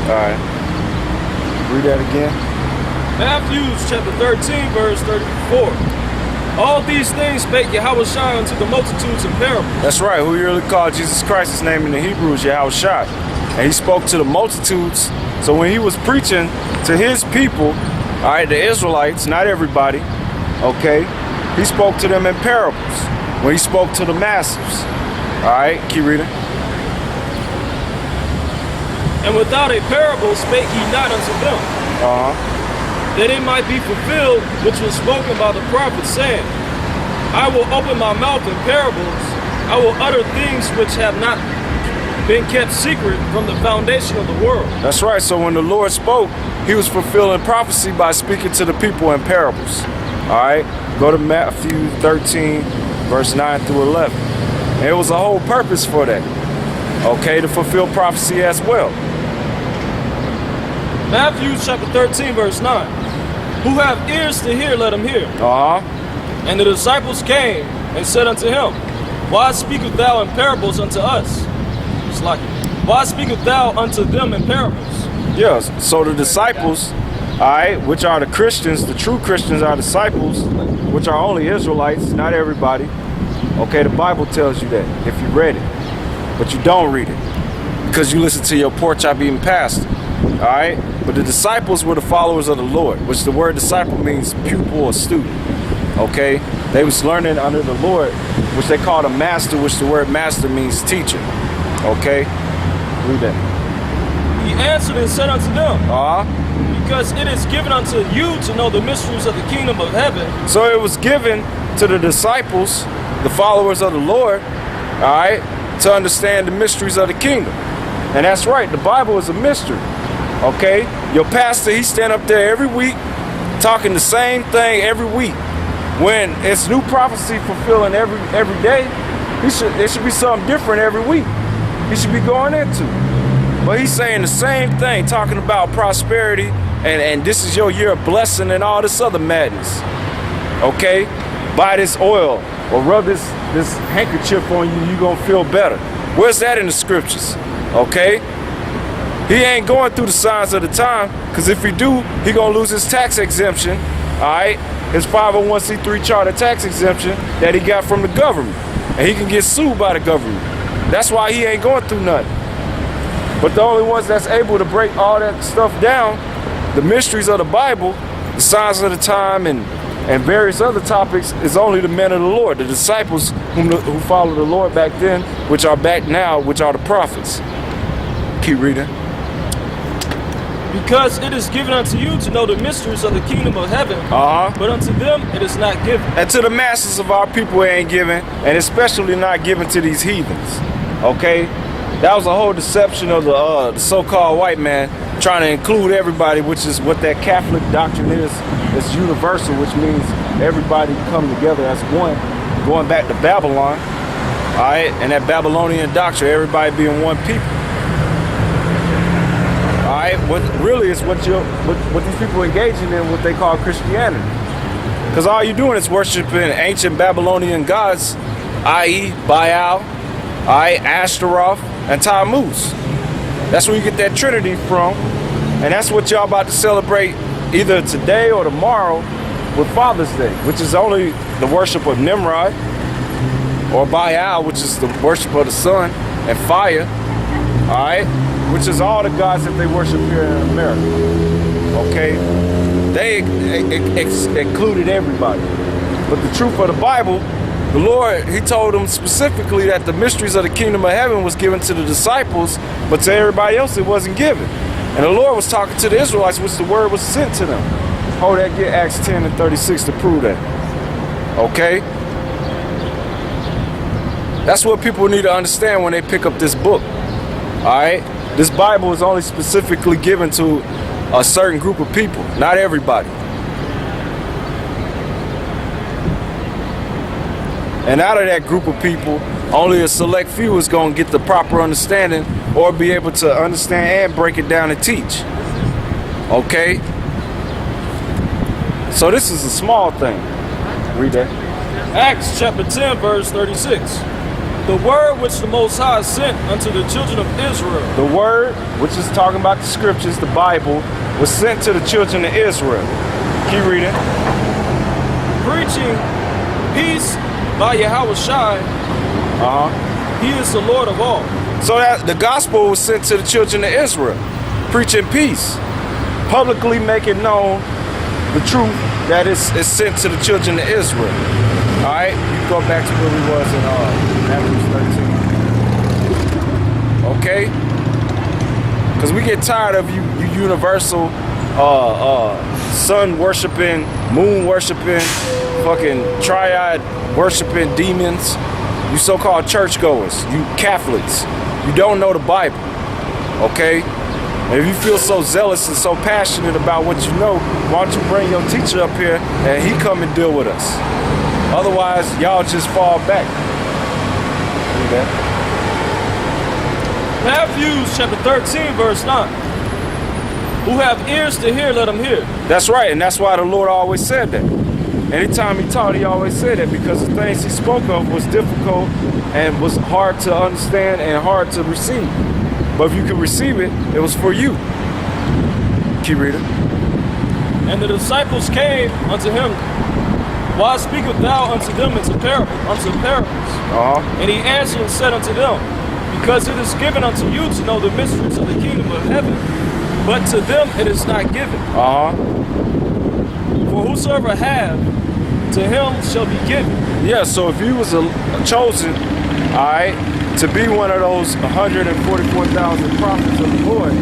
All right. Read that again. Matthew chapter 13, verse 34. All these things spake Yahushua unto the multitudes in parables. That's right. Who you really call Jesus Christ's name in the Hebrew is Yahushua. And he spoke to the multitudes. So when he was preaching to his people, all right, the Israelites, not everybody, okay, he spoke to them in parables. When he spoke to the masses. All right, keep reading. And without a parable spake he not unto them, that it might be fulfilled which was spoken by the prophet, saying, I will open my mouth in parables, I will utter things which have not been kept secret from the foundation of the world. That's right. So when the Lord spoke, he was fulfilling prophecy by speaking to the people in parables. All right, go to Matthew 13, verse 9 through 11. And it was a whole purpose for that, okay, to fulfill prophecy as well. Matthew chapter 13, verse 9. Who have ears to hear, let him hear. And the disciples came and said unto him, Why speakest thou in parables unto us? It's like, why speakest thou unto them in parables? Yes, so the disciples, all right, which are the Christians, the true Christians are disciples, which are only Israelites, not everybody. Okay, the Bible tells you that if you read it, but you don't read it because you listen to your pork chop eating pastor. All right, but the disciples were the followers of the Lord, which the word disciple means pupil or student. Okay, they was learning under the Lord, which they called a master, which the word master means teacher. Okay, read that. He answered and said unto them, because it is given unto you to know the mysteries of the kingdom of heaven. So it was given to the disciples, the followers of the Lord, all right, to understand the mysteries of the kingdom. And that's right, the Bible is a mystery. Okay, your pastor, he stand up there every week talking the same thing every week. When it's new prophecy fulfilling every day, it should be something different every week. He should be going into. But he's saying the same thing, talking about prosperity and this is your year of blessing and all this other madness. Okay, buy this oil or rub this handkerchief on you, you're gonna feel better. Where's that in the scriptures? Okay. He ain't going through the signs of the time, because if he do, he gonna lose his tax exemption, all right? His 501c3 charter tax exemption that he got from the government. And he can get sued by the government. That's why he ain't going through nothing. But the only ones that's able to break all that stuff down, the mysteries of the Bible, the signs of the time, and various other topics, is only the men of the Lord, the disciples who follow the Lord back then, which are back now, which are the prophets. Keep reading. Because it is given unto you to know the mysteries of the kingdom of heaven, but unto them it is not given. And to the masses of our people it ain't given, and especially not given to these heathens. Okay? That was a whole deception of the so-called white man trying to include everybody, which is what that Catholic doctrine is. It's universal, which means everybody come together as one, going back to Babylon, all right? And that Babylonian doctrine, everybody being one people. All right, what really is what these people engaging in, what they call Christianity. Because all you're doing is worshiping ancient Babylonian gods, i.e. Baal, all right, Ashtaroth, and Tammuz. That's where you get that Trinity from. And that's what y'all about to celebrate either today or tomorrow with Father's Day, which is only the worship of Nimrod, or Baal, which is the worship of the sun and fire, all right? Which is all the gods that they worship here in America, okay? They included everybody. But the truth of the Bible, the Lord, he told them specifically that the mysteries of the kingdom of heaven was given to the disciples, but to everybody else it wasn't given. And the Lord was talking to the Israelites, which the word was sent to them. Hold that, get Acts 10 and 36 to prove that, okay? That's what people need to understand when they pick up this book, all right? This Bible is only specifically given to a certain group of people, not everybody. And out of that group of people, only a select few is going to get the proper understanding or be able to understand and break it down and teach. Okay? So this is a small thing. Read that. Acts chapter 10, verse 36. The word which the Most High sent unto the children of Israel, The word, which is talking about the scriptures, the Bible, was sent to the children of Israel. Keep reading. preaching peace by Yahweh Shai. He is the Lord of all. So that the gospel was sent to the children of Israel, preaching peace, publicly making known the truth that is sent to the children of Israel. All right, you go back to where we was in Matthew 13. Okay, because we get tired of you universal sun worshiping, moon worshiping, fucking triad worshiping demons. You so-called churchgoers, you Catholics, you don't know the Bible, okay? And if you feel so zealous and so passionate about what you know, why don't you bring your teacher up here and he come and deal with us? Otherwise, y'all just fall back. Matthew chapter 13, verse 9. Who have ears to hear, let them hear. That's right, and that's why the Lord always said that. Anytime he taught, he always said that because the things he spoke of was difficult and was hard to understand and hard to receive. But if you could receive it, it was for you. Keep reading. And the disciples came unto him, why speakest thou unto them unto parables? And he answered and said unto them, because it is given unto you to know the mysteries of the kingdom of heaven, but to them it is not given. For whosoever hath, to him shall be given. Yeah, so if you was chosen, all right, to be one of those 144,000 prophets of the Lord,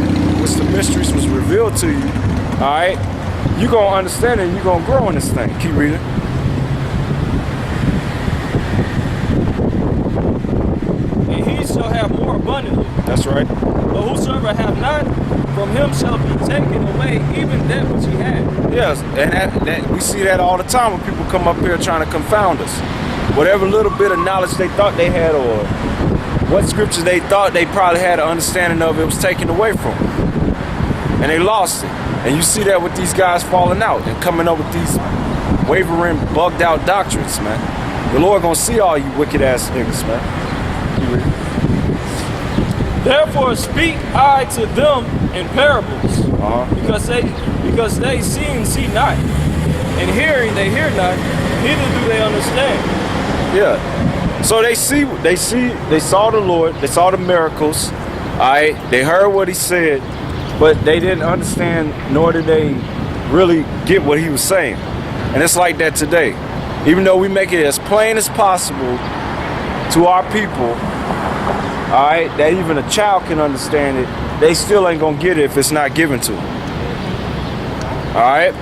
which the mysteries was revealed to you, all right, you're going to understand it and you're going to grow in this thing. Keep reading. And he shall have more abundantly. That's right. But whosoever hath not, from him shall be taken away even that which he had. Yes, and that we see that all the time when people come up here trying to confound us. Whatever little bit of knowledge they thought they had or what scriptures they thought they probably had an understanding of, it was taken away from them. And they lost it. And you see that with these guys falling out and coming up with these wavering, bugged out doctrines, man. The Lord gonna see all you wicked ass niggas, man. Therefore speak I to them in parables, because they see and see not, and hearing they hear not, neither do they understand. Yeah. So they saw the Lord, they saw the miracles, alright, they heard what he said, but they didn't understand, nor did they really get what he was saying. And it's like that today. Even though we make it as plain as possible to our people, all right, that even a child can understand it, they still ain't gonna get it if it's not given to them. All right,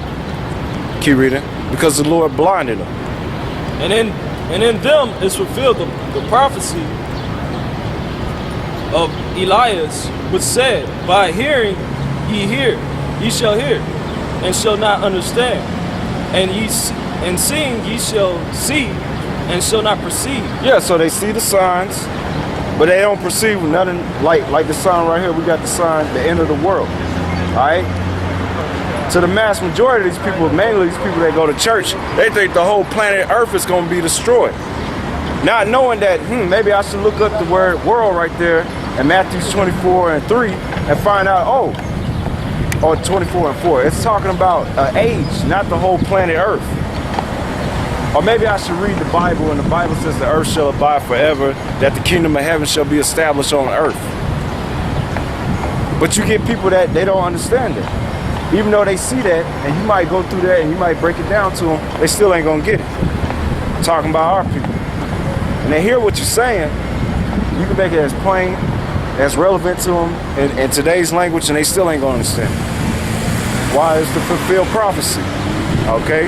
keep reading. Because the Lord blinded them. And in them is fulfilled the prophecy of Elias, which said, by hearing ye shall hear, and shall not understand, and seeing ye shall see, and shall not perceive. Yeah, so they see the signs, but they don't perceive nothing like the sign right here. We got the sign, the end of the world. All right? To the mass majority of these people, mainly these people that go to church, they think the whole planet Earth is going to be destroyed. Not knowing that, maybe I should look up the word world right there in Matthew 24:3 and find out, or 24:4. It's talking about an age, not the whole planet Earth. Or maybe I should read the Bible, and the Bible says the earth shall abide forever, that the kingdom of heaven shall be established on earth. But you get people that they don't understand it. Even though they see that, and you might go through that and you might break it down to them, they still ain't gonna get it. I'm talking about our people. And they hear what you're saying, you can make it as plain, as relevant to them in today's language, and they still ain't gonna understand it. Why? It's to fulfill prophecy, okay?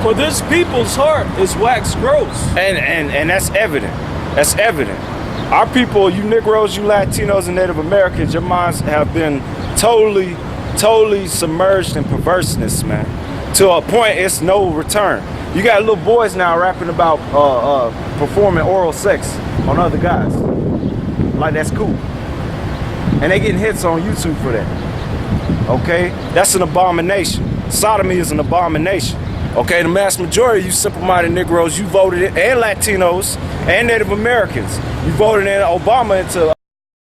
For this people's heart is waxed gross. And that's evident. That's evident. Our people, you Negroes, you Latinos and Native Americans, your minds have been totally submerged in perverseness, man. To a point, it's no return. You got little boys now rapping about performing oral sex on other guys. Like, that's cool. And they getting hits on YouTube for that. Okay? That's an abomination. Sodomy is an abomination. Okay, the mass majority of you simple-minded Negroes, you voted in, and Latinos, and Native Americans, you voted in Obama into